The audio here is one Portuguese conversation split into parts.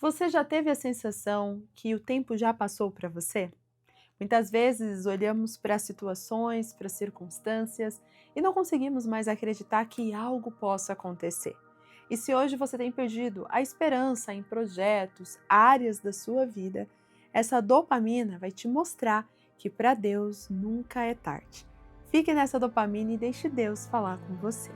Você já teve a sensação que o tempo já passou para você? Muitas vezes olhamos para as situações, para as circunstâncias e não conseguimos mais acreditar que algo possa acontecer. E se hoje você tem perdido a esperança em projetos, áreas da sua vida, essa dopamina vai te mostrar que para Deus nunca é tarde. Fique nessa dopamina e deixe Deus falar com você.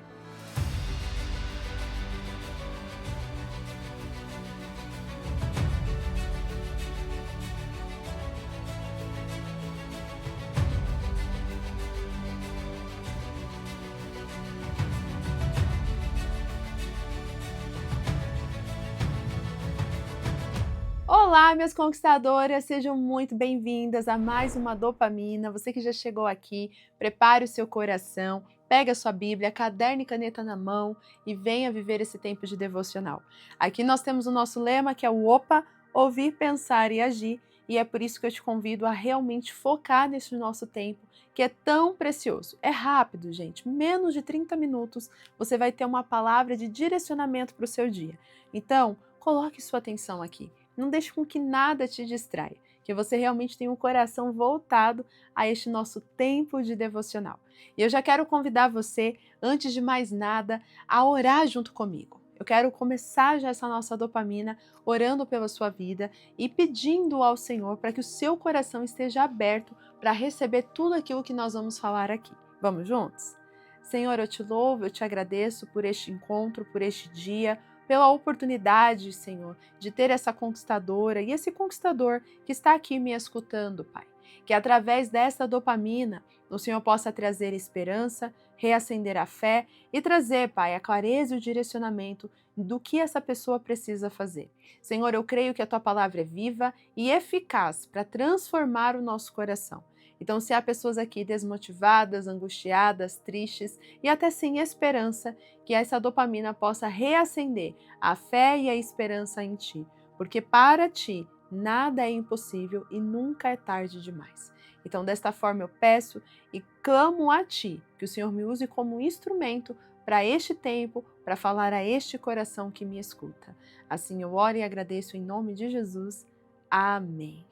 Olá, minhas conquistadoras, sejam muito bem-vindas a mais uma dopamina. Você que já chegou aqui, prepare o seu coração, pega a sua Bíblia, caderno e caneta na mão e venha viver esse tempo de devocional. Aqui nós temos o nosso lema que é o OPA, ouvir, pensar e agir, e é por isso que eu te convido a realmente focar nesse nosso tempo, que é tão precioso. É rápido, gente, menos de 30 minutos você vai ter uma palavra de direcionamento para o seu dia. Então, coloque sua atenção aqui. Não deixe com que nada te distraia, que você realmente tenha um coração voltado a este nosso tempo de devocional. E eu já quero convidar você, antes de mais nada, a orar junto comigo. Eu quero começar já essa nossa dopamina orando pela sua vida e pedindo ao Senhor para que o seu coração esteja aberto para receber tudo aquilo que nós vamos falar aqui. Vamos juntos? Senhor, eu te louvo, eu te agradeço por este encontro, por este dia, pela oportunidade, Senhor, de ter essa conquistadora e esse conquistador que está aqui me escutando, Pai. Que através dessa dopamina o Senhor possa trazer esperança, reacender a fé e trazer, Pai, a clareza e o direcionamento do que essa pessoa precisa fazer. Senhor, eu creio que a tua palavra é viva e eficaz para transformar o nosso coração. Então, se há pessoas aqui desmotivadas, angustiadas, tristes e até sem esperança, que essa dopamina possa reacender a fé e a esperança em ti, porque para ti nada é impossível e nunca é tarde demais. Então, desta forma eu peço e clamo a ti, que o Senhor me use como instrumento para este tempo, para falar a este coração que me escuta. Assim eu oro e agradeço em nome de Jesus. Amém.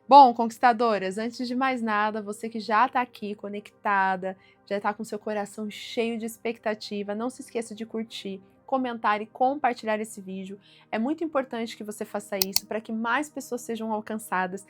Bom, conquistadoras, antes de mais nada, você que já está aqui conectada, já está com seu coração cheio de expectativa, não se esqueça de curtir, comentar e compartilhar esse vídeo. É muito importante que você faça isso para que mais pessoas sejam alcançadas.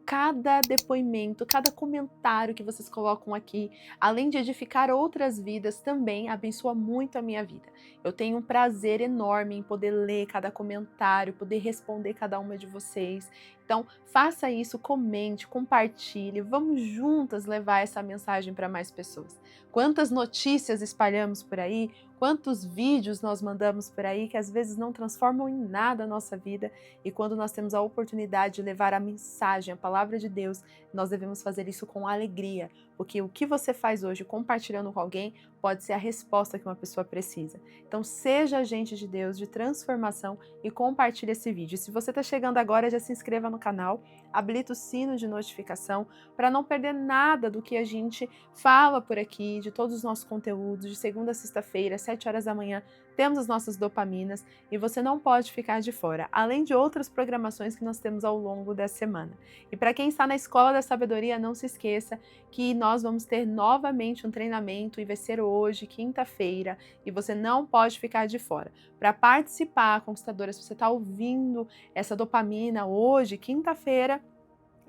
Cada depoimento, cada comentário que vocês colocam aqui, além de edificar outras vidas, também abençoa muito a minha vida. Eu tenho um prazer enorme em poder ler cada comentário, poder responder cada uma de vocês. Então, faça isso, comente, compartilhe, vamos juntas levar essa mensagem para mais pessoas. Quantas notícias espalhamos por aí, quantos vídeos nós mandamos por aí que às vezes não transformam em nada a nossa vida, e quando nós temos a oportunidade de levar a mensagem, a palavra de Deus, nós devemos fazer isso com alegria, porque o que você faz hoje compartilhando com alguém pode ser a resposta que uma pessoa precisa. Então seja agente de Deus, de transformação e compartilhe esse vídeo. E se você está chegando agora, já se inscreva no canal, habilita o sino de notificação para não perder nada do que a gente fala por aqui, de todos os nossos conteúdos, de segunda a sexta-feira, às 7 horas da manhã, temos as nossas dopaminas e você não pode ficar de fora, além de outras programações que nós temos ao longo da semana. E para quem está na Escola da Sabedoria, não se esqueça que nós vamos ter novamente um treinamento e vai ser hoje, quinta-feira, e você não pode ficar de fora. Para participar, conquistadora, se você está ouvindo essa dopamina hoje, quinta-feira,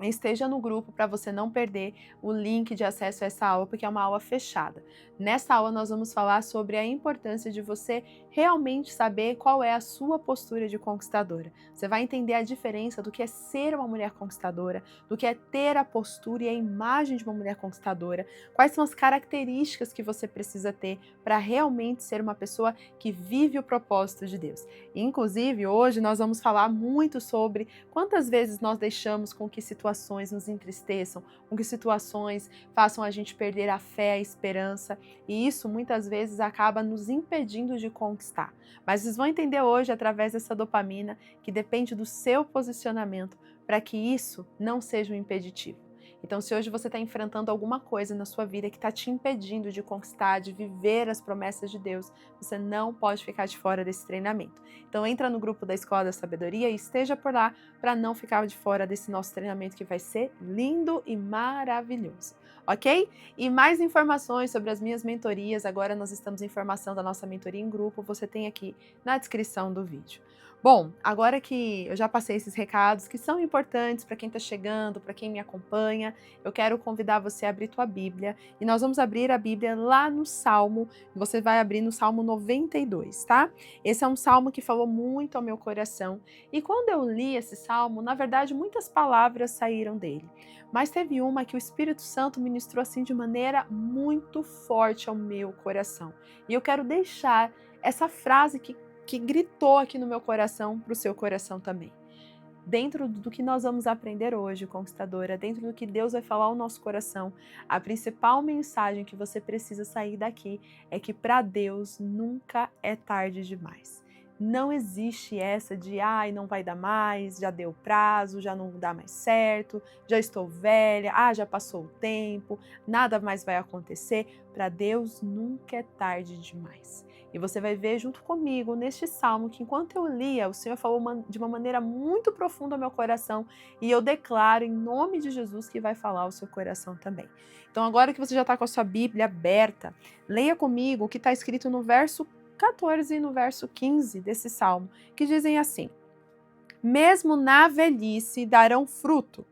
esteja no grupo para você não perder o link de acesso a essa aula, porque é uma aula fechada. Nessa aula nós vamos falar sobre a importância de você realmente saber qual é a sua postura de conquistadora. Você vai entender a diferença do que é ser uma mulher conquistadora, do que é ter a postura e a imagem de uma mulher conquistadora, quais são as características que você precisa ter para realmente ser uma pessoa que vive o propósito de Deus. Inclusive, hoje nós vamos falar muito sobre quantas vezes nós deixamos com que situações nos entristeçam, com que situações façam a gente perder a fé, a esperança, e isso muitas vezes acaba nos impedindo de conquistar. Mas vocês vão entender hoje, através dessa dopamina, que depende do seu posicionamento para que isso não seja um impeditivo. Então, se hoje você está enfrentando alguma coisa na sua vida que está te impedindo de conquistar, de viver as promessas de Deus, você não pode ficar de fora desse treinamento. Então, entra no grupo da Escola da Sabedoria e esteja por lá para não ficar de fora desse nosso treinamento que vai ser lindo e maravilhoso, ok? E mais informações sobre as minhas mentorias, agora nós estamos em formação da nossa mentoria em grupo, você tem aqui na descrição do vídeo. Bom, agora que eu já passei esses recados que são importantes para quem está chegando, para quem me acompanha, eu quero convidar você a abrir tua Bíblia e nós vamos abrir a Bíblia lá no Salmo, você vai abrir no Salmo 92, tá? Esse é um salmo que falou muito ao meu coração e quando eu li esse salmo, na verdade muitas palavras saíram dele, mas teve uma que o Espírito Santo ministrou assim de maneira muito forte ao meu coração e eu quero deixar essa frase que gritou aqui no meu coração para o seu coração também. Dentro do que nós vamos aprender hoje, conquistadora, dentro do que Deus vai falar ao nosso coração, a principal mensagem que você precisa sair daqui é que para Deus nunca é tarde demais. Não existe essa de, ai, não vai dar mais, já deu prazo, já não dá mais certo, já estou velha, já passou o tempo, nada mais vai acontecer. Para Deus nunca é tarde demais. E você vai ver junto comigo neste salmo que enquanto eu lia, o Senhor falou de uma maneira muito profunda ao meu coração e eu declaro em nome de Jesus que vai falar ao seu coração também. Então agora que você já está com a sua Bíblia aberta, leia comigo o que está escrito no verso 14 e no verso 15 desse salmo, que dizem assim: mesmo na velhice darão fruto,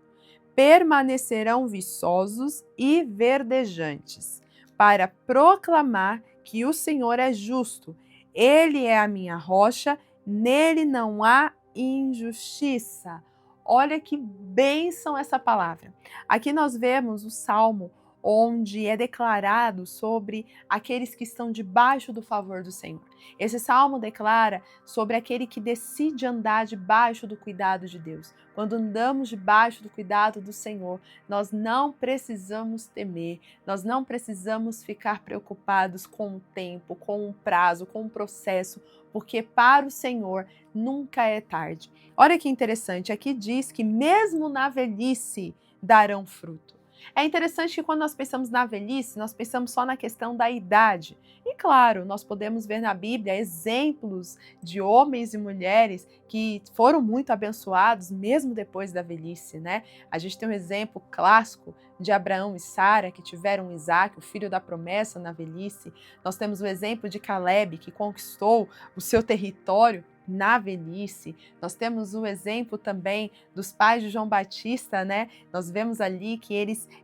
permanecerão viçosos e verdejantes, para proclamar que o Senhor é justo, Ele é a minha rocha, nele não há injustiça. Olha que bênção essa palavra. Aqui nós vemos o Salmo onde é declarado sobre aqueles que estão debaixo do favor do Senhor. Esse salmo declara sobre aquele que decide andar debaixo do cuidado de Deus. Quando andamos debaixo do cuidado do Senhor, nós não precisamos temer, nós não precisamos ficar preocupados com o tempo, com o prazo, com o processo, porque para o Senhor nunca é tarde. Olha que interessante, aqui diz que mesmo na velhice darão fruto. É interessante que quando nós pensamos na velhice, nós pensamos só na questão da idade. E claro, nós podemos ver na Bíblia exemplos de homens e mulheres que foram muito abençoados mesmo depois da velhice, né? A gente tem um exemplo clássico de Abraão e Sara, que tiveram Isaac, o filho da promessa, na velhice. Nós temos o exemplo de Caleb, que conquistou o seu território na velhice. Nós temos o exemplo também dos pais de João Batista, né? Nós vemos ali que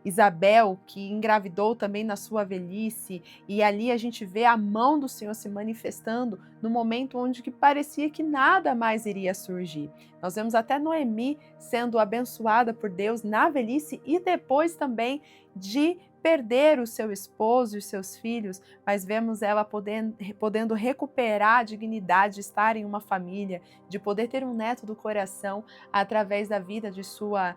Isabel, que engravidou também na sua velhice, e ali a gente vê a mão do Senhor se manifestando no momento onde que parecia que nada mais iria surgir. Nós vemos até Noemi sendo abençoada por Deus na velhice e depois também de perder o seu esposo e os seus filhos, mas vemos ela podendo recuperar a dignidade de estar em uma família, de poder ter um neto do coração através da vida de sua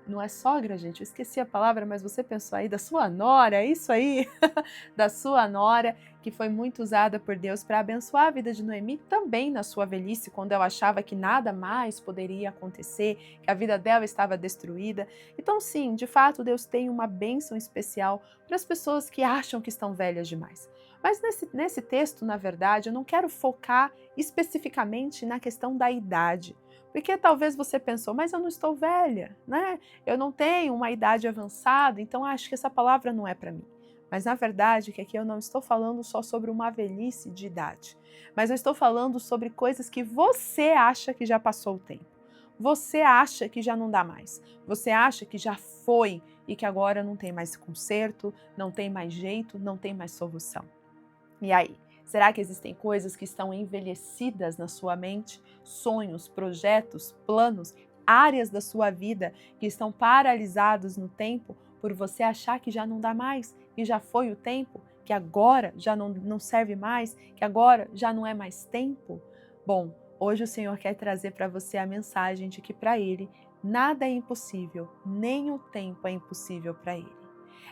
não é sogra, gente, eu esqueci a palavra, mas você pensou aí da sua nora, é isso aí, da sua nora, que foi muito usada por Deus para abençoar a vida de Noemi também na sua velhice, quando ela achava que nada mais poderia acontecer, que a vida dela estava destruída. Então sim, de fato, Deus tem uma bênção especial para as pessoas que acham que estão velhas demais. Mas nesse texto, na verdade, eu não quero focar especificamente na questão da idade, porque talvez você pensou, mas eu não estou velha, né? Eu não tenho uma idade avançada, então acho que essa palavra não é para mim. Mas na verdade, que aqui eu não estou falando só sobre uma velhice de idade, mas eu estou falando sobre coisas que você acha que já passou o tempo. Você acha que já não dá mais. Você acha que já foi e que agora não tem mais conserto, não tem mais jeito, não tem mais solução. E aí? Será que existem coisas que estão envelhecidas na sua mente? Sonhos, projetos, planos, áreas da sua vida que estão paralisados no tempo por você achar que já não dá mais, que já foi o tempo, que agora já não serve mais, que agora já não é mais tempo? Bom, hoje o Senhor quer trazer para você a mensagem de que para Ele nada é impossível, nem o tempo é impossível para Ele.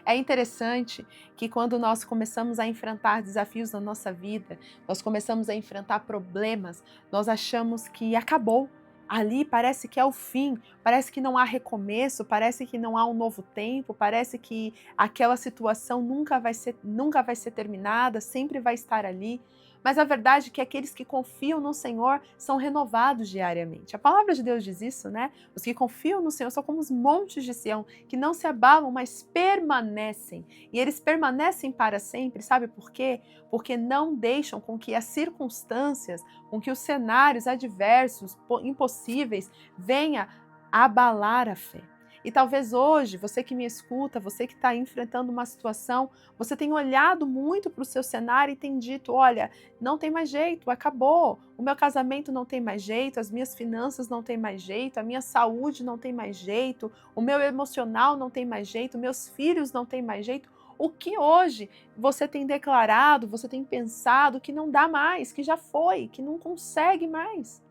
É interessante que quando nós começamos a enfrentar desafios na nossa vida, nós começamos a enfrentar problemas, nós achamos que acabou, Ali parece que é o fim, parece que não há recomeço, parece que não há um novo tempo, parece que aquela situação nunca vai ser terminada, sempre vai estar ali. Mas a verdade é que aqueles que confiam no Senhor são renovados diariamente. A palavra de Deus diz isso, né? Os que confiam no Senhor são como os montes de Sião, que não se abalam, mas permanecem. E eles permanecem para sempre, sabe por quê? Porque não deixam com que as circunstâncias, com que os cenários adversos, impossíveis, venha abalar a fé. E talvez hoje, você que me escuta, você que está enfrentando uma situação, você tem olhado muito para o seu cenário e tem dito, olha, não tem mais jeito, acabou, o meu casamento não tem mais jeito, as minhas finanças não tem mais jeito, a minha saúde não tem mais jeito, o meu emocional não tem mais jeito, meus filhos não tem mais jeito. O que hoje você tem declarado, você tem pensado que não dá mais, que já foi, que não consegue mais.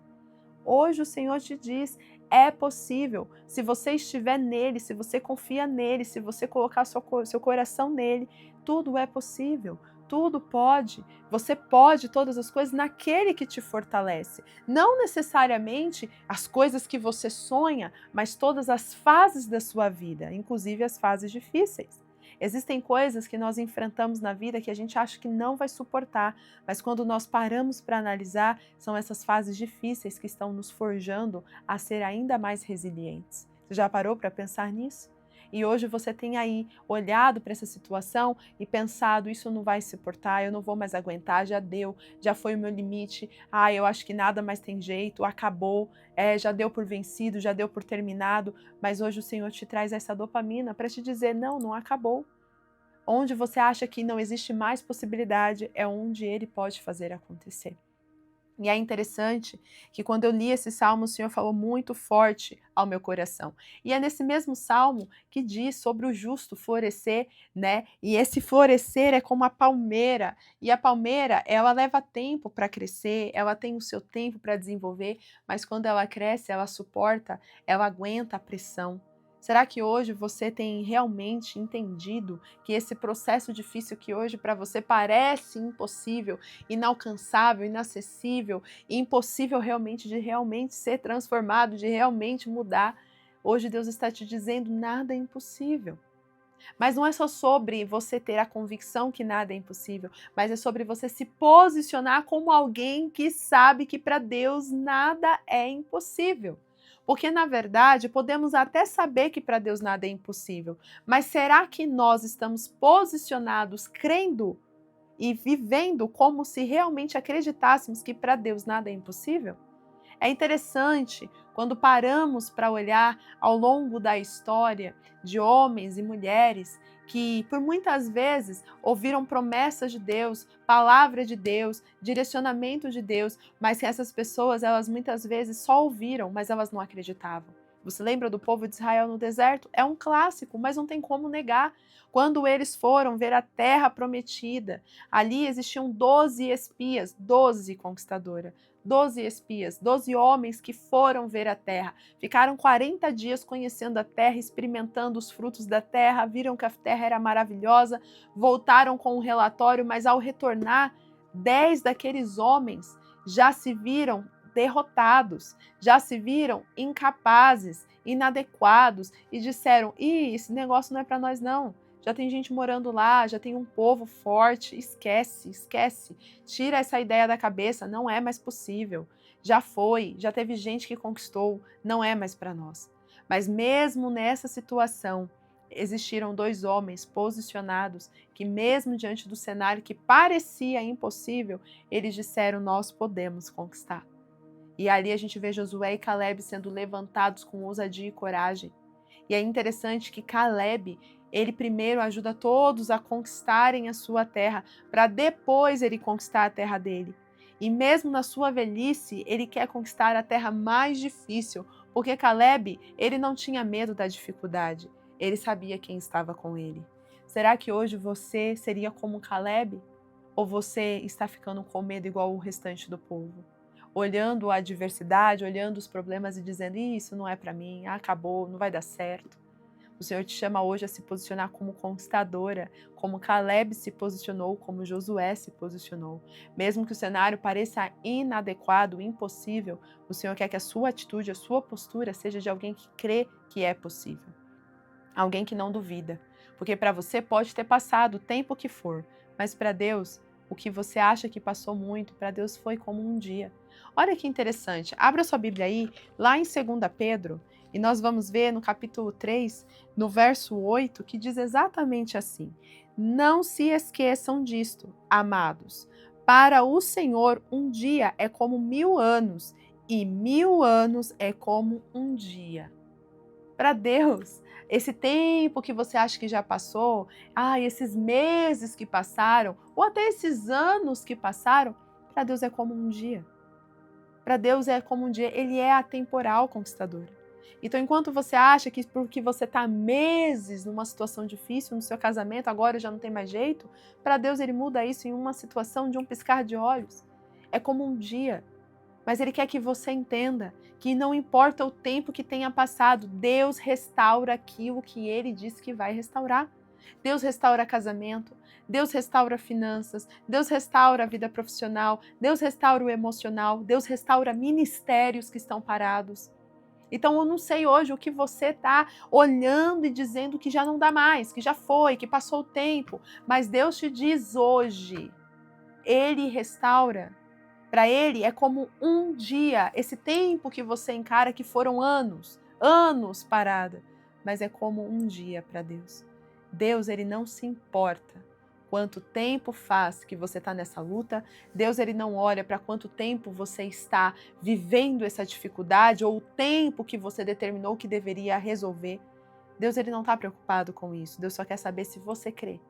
Hoje o Senhor te diz, é possível. Se você estiver nele, se você confia nele, se você colocar seu coração nele, tudo é possível. Tudo pode. Você pode todas as coisas naquele que te fortalece. Não necessariamente as coisas que você sonha, mas todas as fases da sua vida, inclusive as fases difíceis. Existem coisas que nós enfrentamos na vida que a gente acha que não vai suportar, mas quando nós paramos para analisar, são essas fases difíceis que estão nos forjando a ser ainda mais resilientes. Você já parou para pensar nisso? E hoje você tem aí olhado para essa situação e pensado, isso não vai suportar, eu não vou mais aguentar, já deu, já foi o meu limite, eu acho que nada mais tem jeito, acabou, já deu por vencido, já deu por terminado, mas hoje o Senhor te traz essa dopamina para te dizer, não, não acabou. Onde você acha que não existe mais possibilidade, é onde Ele pode fazer acontecer. E é interessante que quando eu li esse salmo, o Senhor falou muito forte ao meu coração. E é nesse mesmo salmo que diz sobre o justo florescer, né? E esse florescer é como a palmeira. E a palmeira, ela leva tempo para crescer, ela tem o seu tempo para desenvolver, mas quando ela cresce, ela suporta, ela aguenta a pressão. Será que hoje você tem realmente entendido que esse processo difícil que hoje para você parece impossível, inalcançável, inacessível, impossível de realmente ser transformado, de realmente mudar. Hoje Deus está te dizendo nada é impossível. Mas não é só sobre você ter a convicção que nada é impossível, mas é sobre você se posicionar como alguém que sabe que para Deus nada é impossível. Porque, na verdade, podemos até saber que para Deus nada é impossível, mas será que nós estamos posicionados, crendo e vivendo como se realmente acreditássemos que para Deus nada é impossível? É interessante quando paramos para olhar ao longo da história de homens e mulheres que, por muitas vezes, ouviram promessas de Deus, palavra de Deus, direcionamento de Deus, mas que essas pessoas, elas muitas vezes só ouviram, mas elas não acreditavam. Você lembra do povo de Israel no deserto? É um clássico, mas não tem como negar. Quando eles foram ver a terra prometida, ali existiam 12 espias, 12 conquistadoras. 12 espias, 12 homens que foram ver a terra. Ficaram 40 dias conhecendo a terra, experimentando os frutos da terra, viram que a terra era maravilhosa, voltaram com um relatório, mas ao retornar, 10 daqueles homens já se viram derrotados, já se viram incapazes, inadequados e disseram: esse negócio não é para nós não. Já tem gente morando lá, já tem um povo forte, esquece, esquece. Tira essa ideia da cabeça, não é mais possível. Já foi, já teve gente que conquistou, não é mais para nós. Mas mesmo nessa situação, existiram 2 homens posicionados que mesmo diante do cenário que parecia impossível, eles disseram: nós podemos conquistar. E ali a gente vê Josué e Caleb sendo levantados com ousadia e coragem. E é interessante que Caleb, ele primeiro ajuda todos a conquistarem a sua terra, para depois ele conquistar a terra dele. E mesmo na sua velhice, ele quer conquistar a terra mais difícil, porque Caleb, ele não tinha medo da dificuldade, ele sabia quem estava com ele. Será que hoje você seria como Caleb? Ou você está ficando com medo igual o restante do povo? Olhando a adversidade, olhando os problemas e dizendo: isso não é para mim, acabou, não vai dar certo. Senhor te chama hoje a se posicionar como conquistadora, como Caleb se posicionou, como Josué se posicionou. Mesmo que o cenário pareça inadequado, impossível, o Senhor quer que a sua atitude, a sua postura seja de alguém que crê que é possível. Alguém que não duvida. Porque para você pode ter passado o tempo que for, mas para Deus, o que você acha que passou muito, para Deus foi como um dia. Olha que interessante. Abra sua Bíblia aí, lá em 2 Pedro, e nós vamos ver no capítulo 3, no verso 8, que diz exatamente assim: Não se esqueçam disto, amados. Para o Senhor, um dia é como 1000 anos, e 1000 anos é como um dia. Para Deus, esse tempo que você acha que já passou, esses meses que passaram, ou até esses anos que passaram, para Deus é como um dia. Para Deus é como um dia, Ele é atemporal, conquistador. Então, enquanto você acha que porque você está meses numa situação difícil no seu casamento, agora já não tem mais jeito, para Deus Ele muda isso em uma situação de um piscar de olhos. É como um dia. Mas Ele quer que você entenda que não importa o tempo que tenha passado, Deus restaura aquilo que Ele disse que vai restaurar. Deus restaura casamento, Deus restaura finanças, Deus restaura a vida profissional, Deus restaura o emocional, Deus restaura ministérios que estão parados. Então eu não sei hoje o que você está olhando e dizendo que já não dá mais, que já foi, que passou o tempo, mas Deus te diz hoje, Ele restaura. Para Ele é como um dia, esse tempo que você encara que foram anos, anos parada, mas é como um dia para Deus. Deus, Ele não se importa quanto tempo faz que você está nessa luta, Deus, Ele não olha para quanto tempo você está vivendo essa dificuldade ou o tempo que você determinou que deveria resolver. Deus, Ele não está preocupado com isso, Deus só quer saber se você crê,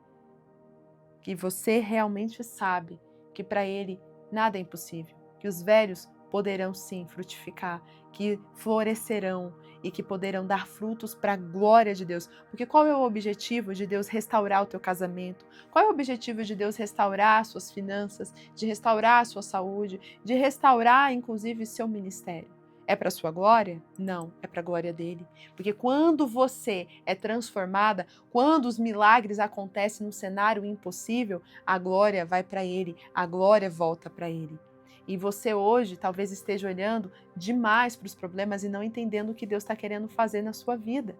que você realmente sabe que para Ele nada é impossível, que os velhos poderão sim frutificar, que florescerão e que poderão dar frutos para a glória de Deus. Porque qual é o objetivo de Deus restaurar o teu casamento? Qual é o objetivo de Deus restaurar as suas finanças, de restaurar a sua saúde, de restaurar inclusive seu ministério? É para a sua glória? Não, é para a glória dele. Porque quando você é transformada, quando os milagres acontecem num cenário impossível, a glória vai para ele, a glória volta para ele. E você hoje talvez esteja olhando demais para os problemas e não entendendo o que Deus está querendo fazer na sua vida.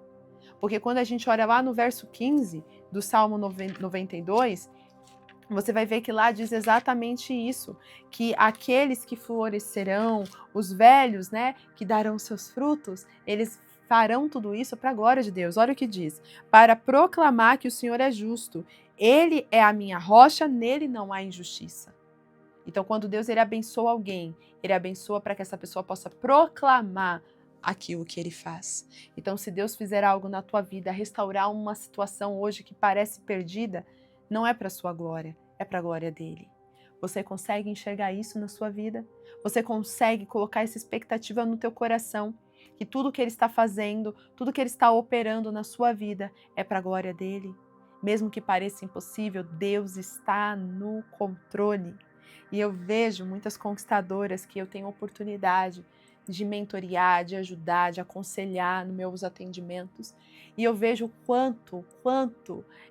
Porque quando a gente olha lá no verso 15 do Salmo 92, você vai ver que lá diz exatamente isso, que aqueles que florescerão, os velhos, né, que darão seus frutos, eles farão tudo isso para a glória de Deus. Olha o que diz: para proclamar que o Senhor é justo, Ele é a minha rocha, nele não há injustiça. Então, quando Deus ele abençoa alguém, Ele abençoa para que essa pessoa possa proclamar aquilo que Ele faz. Então, se Deus fizer algo na tua vida, restaurar uma situação hoje que parece perdida, não é para a sua glória, é para a glória dele. Você consegue enxergar isso na sua vida? Você consegue colocar essa expectativa no teu coração? Que tudo que ele está fazendo, tudo que ele está operando na sua vida é para a glória dele? Mesmo que pareça impossível, Deus está no controle. E eu vejo muitas conquistadoras que eu tenho oportunidade de mentorear, de ajudar, de aconselhar nos meus atendimentos. E eu vejo quanto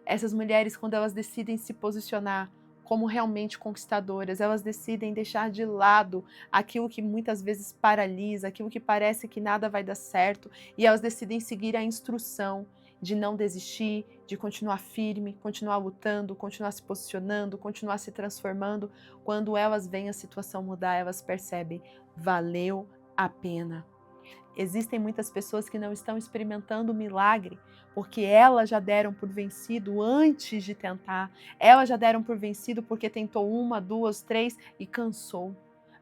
essas mulheres, quando elas decidem se posicionar como realmente conquistadoras, elas decidem deixar de lado aquilo que muitas vezes paralisa, aquilo que parece que nada vai dar certo, e elas decidem seguir a instrução de não desistir, de continuar firme, continuar lutando, continuar se posicionando, continuar se transformando. Quando elas veem a situação mudar, elas percebem, valeu a pena. Existem muitas pessoas que não estão experimentando o milagre porque elas já deram por vencido antes de tentar. Elas já deram por vencido porque tentou 1, 2, 3 e cansou.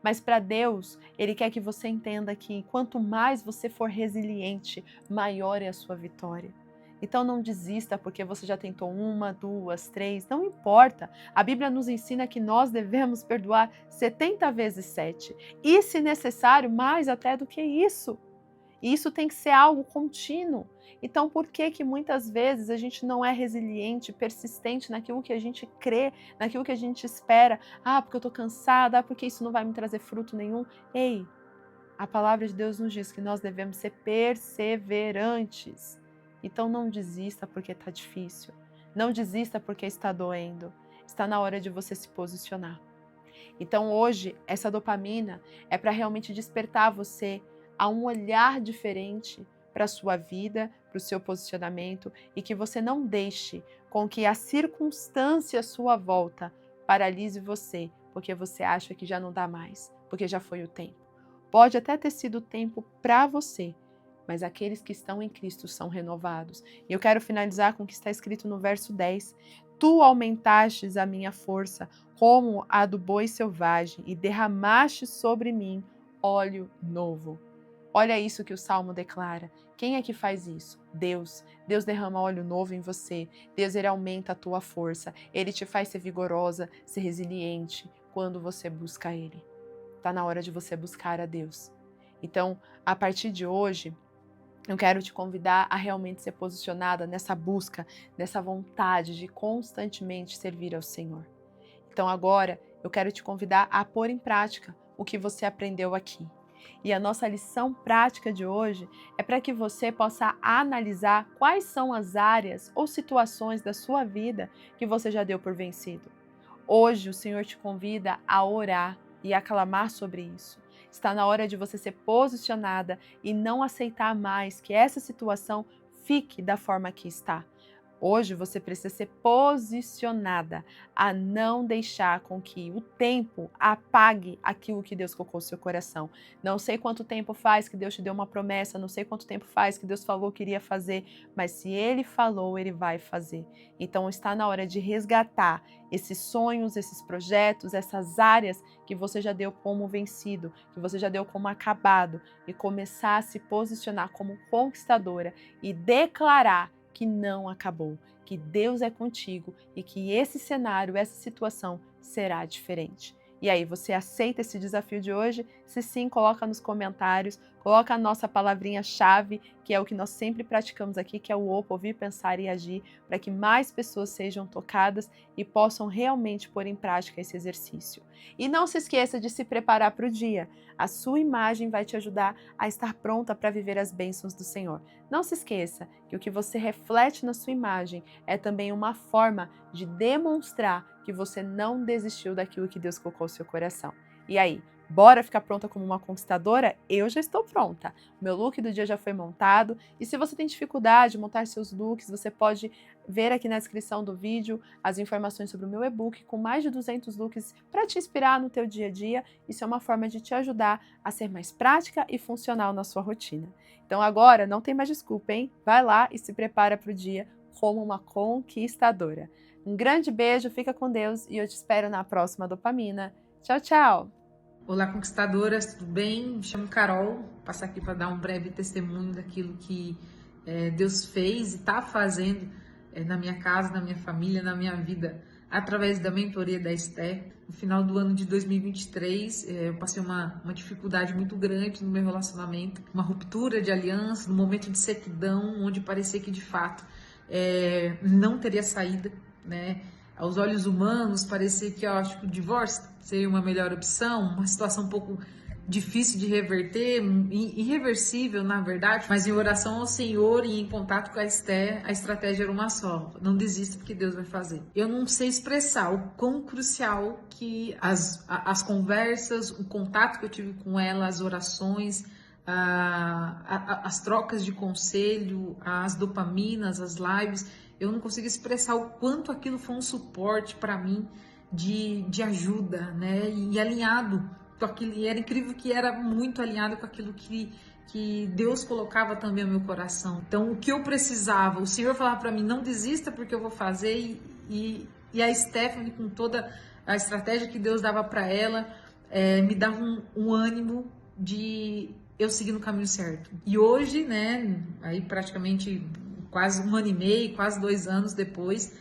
Mas para Deus, Ele quer que você entenda que quanto mais você for resiliente, maior é a sua vitória. Então não desista porque você já tentou 1, 2, 3, não importa. A Bíblia nos ensina que nós devemos perdoar 70 vezes 7. E, se necessário, mais até do que isso. E isso tem que ser algo contínuo. Então, por que muitas vezes a gente não é resiliente, persistente naquilo que a gente crê, naquilo que a gente espera? Porque eu estou cansada, porque isso não vai me trazer fruto nenhum. Ei, a palavra de Deus nos diz que nós devemos ser perseverantes. Então não desista porque está difícil. Não desista porque está doendo. Está na hora de você se posicionar. Então hoje, essa dopamina é para realmente despertar você a um olhar diferente para a sua vida, para o seu posicionamento, e que você não deixe com que a circunstância à sua volta paralise você, porque você acha que já não dá mais, porque já foi o tempo. Pode até ter sido o tempo para você, mas aqueles que estão em Cristo são renovados. E eu quero finalizar com o que está escrito no verso 10. Tu aumentastes a minha força como a do boi selvagem e derramaste sobre mim óleo novo. Olha isso que o Salmo declara. Quem é que faz isso? Deus. Deus derrama óleo novo em você. Deus, ele aumenta a tua força. Ele te faz ser vigorosa, ser resiliente quando você busca Ele. Está na hora de você buscar a Deus. Então, a partir de hoje, eu quero te convidar a realmente ser posicionada nessa busca, nessa vontade de constantemente servir ao Senhor. Então agora eu quero te convidar a pôr em prática o que você aprendeu aqui. E a nossa lição prática de hoje é para que você possa analisar quais são as áreas ou situações da sua vida que você já deu por vencido. Hoje o Senhor te convida a orar e a clamar sobre isso. Está na hora de você ser posicionada e não aceitar mais que essa situação fique da forma que está. Hoje você precisa ser posicionada a não deixar com que o tempo apague aquilo que Deus colocou no seu coração. Não sei quanto tempo faz que Deus te deu uma promessa, não sei quanto tempo faz que Deus falou que iria fazer, mas se Ele falou, Ele vai fazer. Então está na hora de resgatar esses sonhos, esses projetos, essas áreas que você já deu como vencido, que você já deu como acabado, e começar a se posicionar como conquistadora e declarar que não acabou, que Deus é contigo e que esse cenário, essa situação será diferente. E aí, você aceita esse desafio de hoje? Se sim, coloca nos comentários, coloca a nossa palavrinha-chave, que é o que nós sempre praticamos aqui, que é o OPA, ouvir, pensar e agir, para que mais pessoas sejam tocadas e possam realmente pôr em prática esse exercício. E não se esqueça de se preparar para o dia. A sua imagem vai te ajudar a estar pronta para viver as bênçãos do Senhor. Não se esqueça que o que você reflete na sua imagem é também uma forma de demonstrar que você não desistiu daquilo que Deus colocou no seu coração. E aí, bora ficar pronta como uma conquistadora? Eu já estou pronta. Meu look do dia já foi montado. E se você tem dificuldade de montar seus looks, você pode ver aqui na descrição do vídeo as informações sobre o meu e-book com mais de 200 looks para te inspirar no teu dia a dia. Isso é uma forma de te ajudar a ser mais prática e funcional na sua rotina. Então agora não tem mais desculpa, hein? Vai lá e se prepara para o dia como uma conquistadora. Um grande beijo, fica com Deus e eu te espero na próxima Dopamina. Tchau, tchau! Olá, conquistadoras, tudo bem? Me chamo Carol, vou passar aqui para dar um breve testemunho daquilo que Deus fez e está fazendo na minha casa, na minha família, na minha vida, através da mentoria da Esther. No final do ano de 2023, eu passei uma dificuldade muito grande no meu relacionamento, uma ruptura de aliança, num momento de sequidão, onde parecia que de fato não teria saída, né? Aos olhos humanos, parecia que o divórcio seria uma melhor opção, uma situação um pouco difícil de reverter, irreversível na verdade, mas em oração ao Senhor e em contato com a Esther, a estratégia era uma só: não desista porque Deus vai fazer. Eu não sei expressar o quão crucial que as conversas, o contato que eu tive com ela, as orações, as trocas de conselho, as dopaminas, as lives, eu não consigo expressar o quanto aquilo foi um suporte para mim de ajuda, né? E alinhado com aquilo, e era incrível que era muito alinhado com aquilo que Deus colocava também no meu coração. Então, o que eu precisava, o Senhor falava para mim: não desista porque eu vou fazer, e a Stephanie, com toda a estratégia que Deus dava para ela, me dava um ânimo de eu seguir no caminho certo. E hoje, né, aí praticamente quase 1 ano e meio, quase 2 anos depois,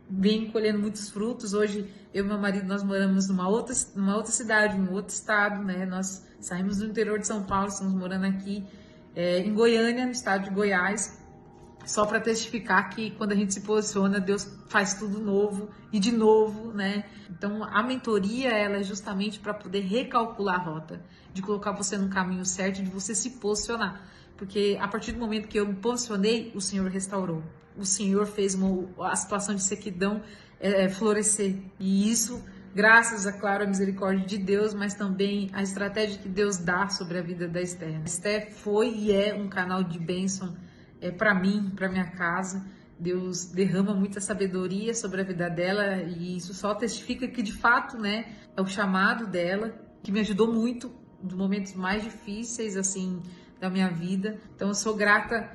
vem colhendo muitos frutos. Hoje, eu e meu marido, nós moramos numa outra cidade, num outro estado, né? Nós saímos do interior de São Paulo, estamos morando aqui em Goiânia, no estado de Goiás. só para testificar que quando a gente se posiciona, Deus faz tudo novo e de novo, né? Então, a mentoria, ela é justamente para poder recalcular a rota, de colocar você no caminho certo, de você se posicionar. Porque a partir do momento que eu me posicionei, o Senhor restaurou. O Senhor fez a situação de sequidão florescer. E isso, graças, é claro, à misericórdia de Deus, mas também a estratégia que Deus dá sobre a vida da Esther. A Esther foi e é um canal de bênção para mim, para minha casa. Deus derrama muita sabedoria sobre a vida dela e isso só testifica que de fato, né, é o chamado dela que me ajudou muito nos momentos mais difíceis assim da minha vida. Então eu sou grata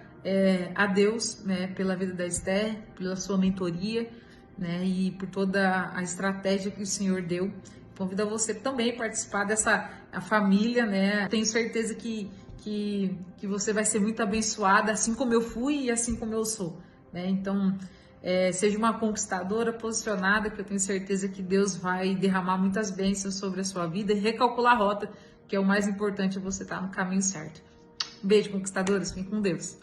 a Deus, né, pela vida da Esther, pela sua mentoria, né, e por toda a estratégia que o Senhor deu. Convido a você também a participar dessa família, né? Tenho certeza que você vai ser muito abençoada, assim como eu fui e assim como eu sou, né? Então, seja uma conquistadora posicionada, que eu tenho certeza que Deus vai derramar muitas bênçãos sobre a sua vida e recalcular a rota, que é o mais importante, você estar no caminho certo. Um beijo, conquistadoras, fiquem com Deus.